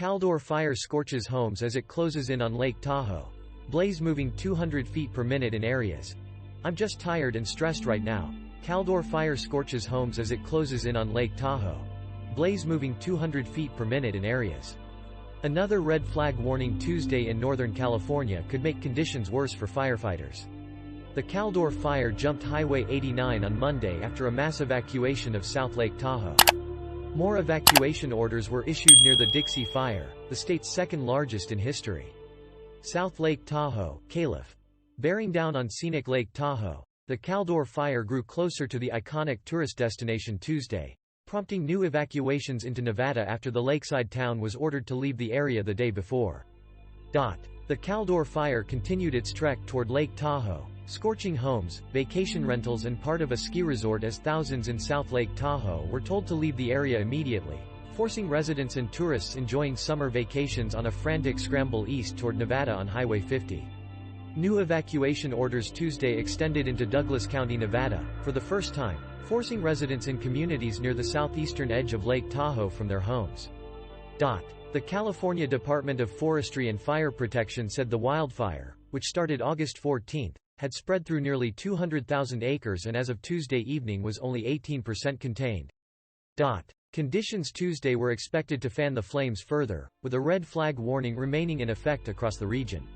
Caldor Fire scorches homes as it closes in on Lake Tahoe. Blaze moving 200 feet per minute in areas. I'm just tired and stressed right now. Caldor Fire scorches homes as it closes in on Lake Tahoe. Blaze moving 200 feet per minute in areas. Another red flag warning Tuesday in Northern California could make conditions worse for firefighters. The Caldor Fire jumped Highway 89 on Monday after a mass evacuation of South Lake Tahoe. More evacuation orders were issued near the Dixie Fire, the state's second largest in history. South Lake Tahoe, Calif. Bearing down on scenic Lake Tahoe, the Caldor Fire grew closer to the iconic tourist destination Tuesday, prompting new evacuations into Nevada after the lakeside town was ordered to leave the area the day before. The Caldor Fire continued its trek toward Lake Tahoe, scorching homes, vacation rentals and part of a ski resort as thousands in South Lake Tahoe were told to leave the area immediately, forcing residents and tourists enjoying summer vacations on a frantic scramble east toward Nevada on Highway 50. New evacuation orders Tuesday extended into Douglas County, Nevada, for the first time, forcing residents in communities near the southeastern edge of Lake Tahoe from their homes. The California Department of Forestry and Fire Protection said the wildfire, which started August 14, had spread through nearly 200,000 acres and as of Tuesday evening was only 18% contained. Conditions Tuesday were expected to fan the flames further, with a red flag warning remaining in effect across the region.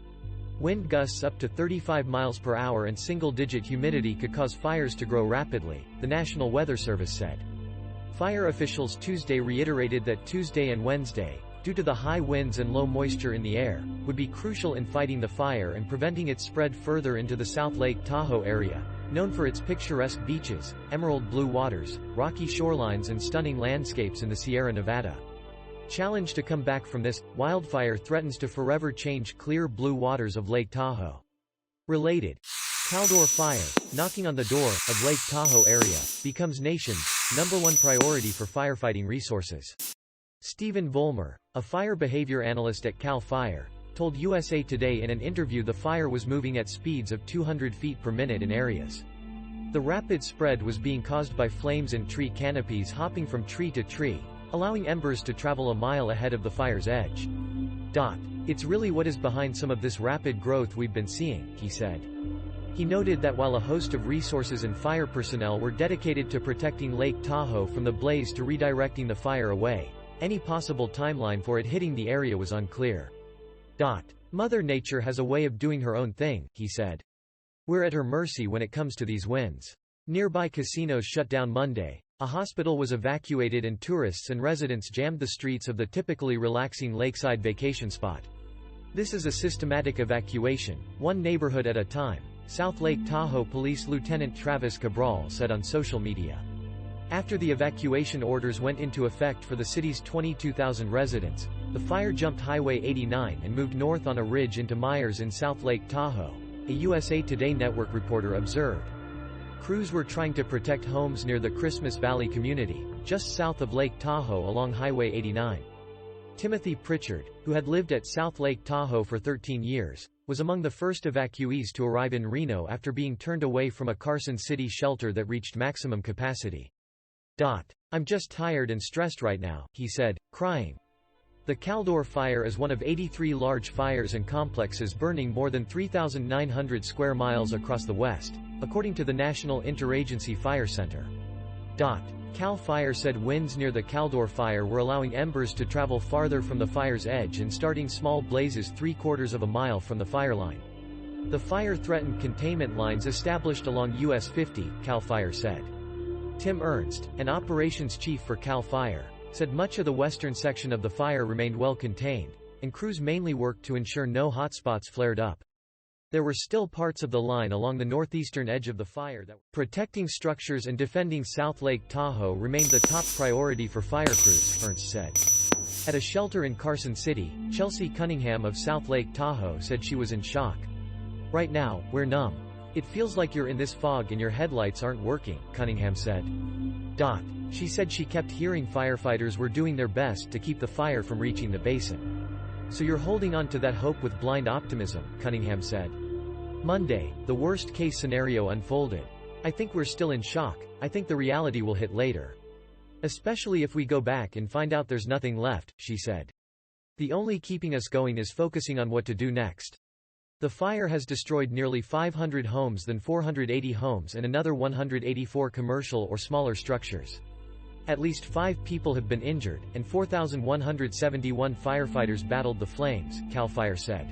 Wind gusts up to 35 miles per hour and single-digit humidity could cause fires to grow rapidly, the National Weather Service said. Fire officials Tuesday reiterated that Tuesday and Wednesday, due to the high winds and low moisture in the air, would be crucial in fighting the fire and preventing its spread further into the South Lake Tahoe area, known for its picturesque beaches, emerald blue waters, rocky shorelines and stunning landscapes in the Sierra Nevada. Challenged to come back from this, wildfire threatens to forever change clear blue waters of Lake Tahoe. Related. Caldor Fire, knocking on the door of Lake Tahoe area, becomes nation's #1 priority for firefighting resources. Stephen Vollmer, a fire behavior analyst at Cal Fire, told USA Today in an interview the fire was moving at speeds of 200 feet per minute in areas. The rapid spread was being caused by flames and tree canopies hopping from tree to tree, allowing embers to travel a mile ahead of the fire's edge. It's really what is behind some of this rapid growth we've been seeing, he said. He noted that while a host of resources and fire personnel were dedicated to protecting Lake Tahoe from the blaze to redirecting the fire away, any possible timeline for it hitting the area was unclear. Mother Nature has a way of doing her own thing, he said. We're at her mercy when it comes to these winds. Nearby casinos shut down Monday, a hospital was evacuated and tourists and residents jammed the streets of the typically relaxing lakeside vacation spot. This is a systematic evacuation, one neighborhood at a time, South Lake Tahoe Police Lieutenant Travis Cabral said on social media. After the evacuation orders went into effect for the city's 22,000 residents, the fire jumped Highway 89 and moved north on a ridge into Myers in South Lake Tahoe, a USA Today Network reporter observed. Crews were trying to protect homes near the Christmas Valley community, just south of Lake Tahoe along Highway 89. Timothy Pritchard, who had lived at South Lake Tahoe for 13 years, was among the first evacuees to arrive in Reno after being turned away from a Carson City shelter that reached maximum capacity. I'm just tired and stressed right now, he said, crying. The Caldor Fire is one of 83 large fires and complexes burning more than 3,900 square miles across the West, according to the National Interagency Fire Center. Cal Fire said winds near the Caldor Fire were allowing embers to travel farther from the fire's edge and starting small blazes 3/4 of a mile from the fire line. The fire threatened containment lines established along US 50, Cal Fire said. Tim Ernst, an operations chief for Cal Fire, said much of the western section of the fire remained well contained, and crews mainly worked to ensure no hotspots flared up. There were still parts of the line along the northeastern edge of the fire that protecting structures and defending South Lake Tahoe remained the top priority for fire crews, Ernst said. At a shelter in Carson City, Chelsea Cunningham of South Lake Tahoe said she was in shock. Right now, we're numb. It feels like you're in this fog and your headlights aren't working, Cunningham said. She said she kept hearing firefighters were doing their best to keep the fire from reaching the basin. So you're holding on to that hope with blind optimism, Cunningham said. Monday, the worst-case scenario unfolded. I think we're still in shock. I think the reality will hit later. Especially if we go back and find out there's nothing left, she said. The only keeping us going is focusing on what to do next. The fire has destroyed nearly 500 homes than 480 homes and another 184 commercial or smaller structures. At least 5 people have been injured, and 4,171 firefighters battled the flames, Cal Fire said.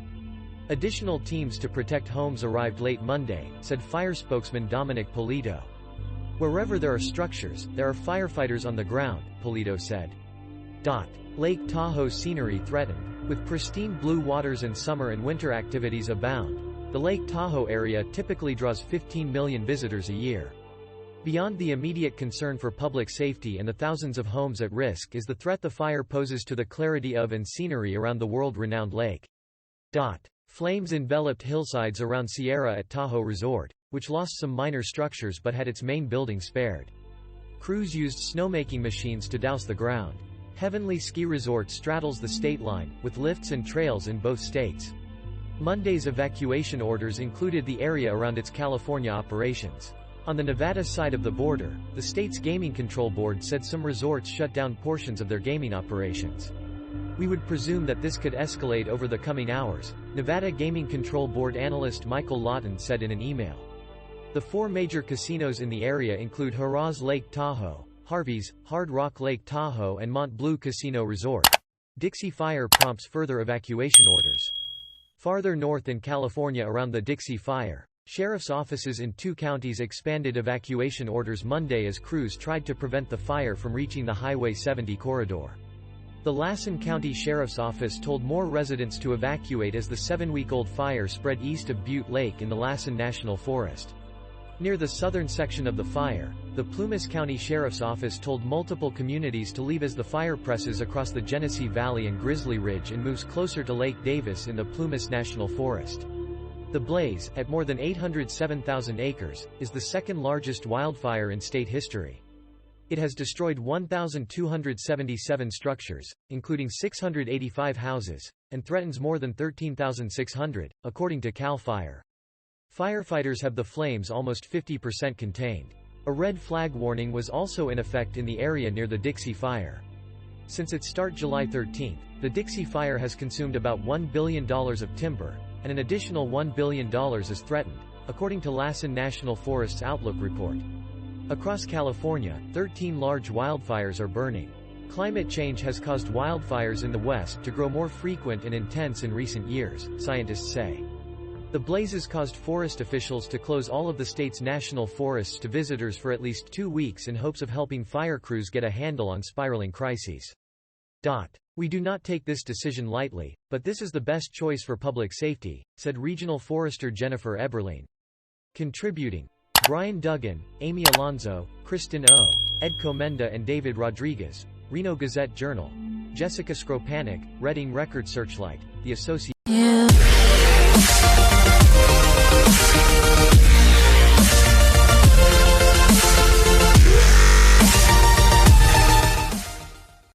Additional teams to protect homes arrived late Monday, said fire spokesman Dominic Polito. Wherever there are structures, there are firefighters on the ground, Polito said. Lake Tahoe scenery threatened. With pristine blue waters and summer and winter activities abound, the Lake Tahoe area typically draws 15 million visitors a year. Beyond the immediate concern for public safety and the thousands of homes at risk is the threat the fire poses to the clarity of and scenery around the world-renowned lake. Flames enveloped hillsides around Sierra at Tahoe Resort, which lost some minor structures but had its main building spared. Crews used snowmaking machines to douse the ground. Heavenly Ski Resort straddles the state line, with lifts and trails in both states. Monday's evacuation orders included the area around its California operations. On the Nevada side of the border, the state's Gaming Control Board said some resorts shut down portions of their gaming operations. We would presume that this could escalate over the coming hours, Nevada Gaming Control Board analyst Michael Lawton said in an email. The 4 major casinos in the area include Harrah's Lake Tahoe, Harvey's, Hard Rock Lake Tahoe and Mont Bleu Casino Resort. Dixie Fire prompts further evacuation orders. Farther north in California around the Dixie Fire, sheriff's offices in 2 counties expanded evacuation orders Monday as crews tried to prevent the fire from reaching the Highway 70 corridor. The Lassen County Sheriff's Office told more residents to evacuate as the 7-week-old fire spread east of Butte Lake in the Lassen National Forest. Near the southern section of the fire, the Plumas County Sheriff's Office told multiple communities to leave as the fire presses across the Genesee Valley and Grizzly Ridge and moves closer to Lake Davis in the Plumas National Forest. The blaze, at more than 807,000 acres, is the second largest wildfire in state history. It has destroyed 1,277 structures, including 685 houses, and threatens more than 13,600, according to Cal Fire. Firefighters have the flames almost 50% contained. A red flag warning was also in effect in the area near the Dixie Fire. Since its start July 13, the Dixie Fire has consumed about $1 billion of timber, and an additional $1 billion is threatened, according to Lassen National Forest's Outlook report. Across California, 13 large wildfires are burning. Climate change has caused wildfires in the West to grow more frequent and intense in recent years, scientists say. The blazes caused forest officials to close all of the state's national forests to visitors for at least 2 weeks in hopes of helping fire crews get a handle on spiraling crises. We do not take this decision lightly, but this is the best choice for public safety, said Regional Forester Jennifer Eberlein. Contributing Brian Duggan, Amy Alonzo, Kristen O., Ed Comenda and David Rodriguez, Reno Gazette Journal. Jessica Skropanik, Reading Record Searchlight, The Associated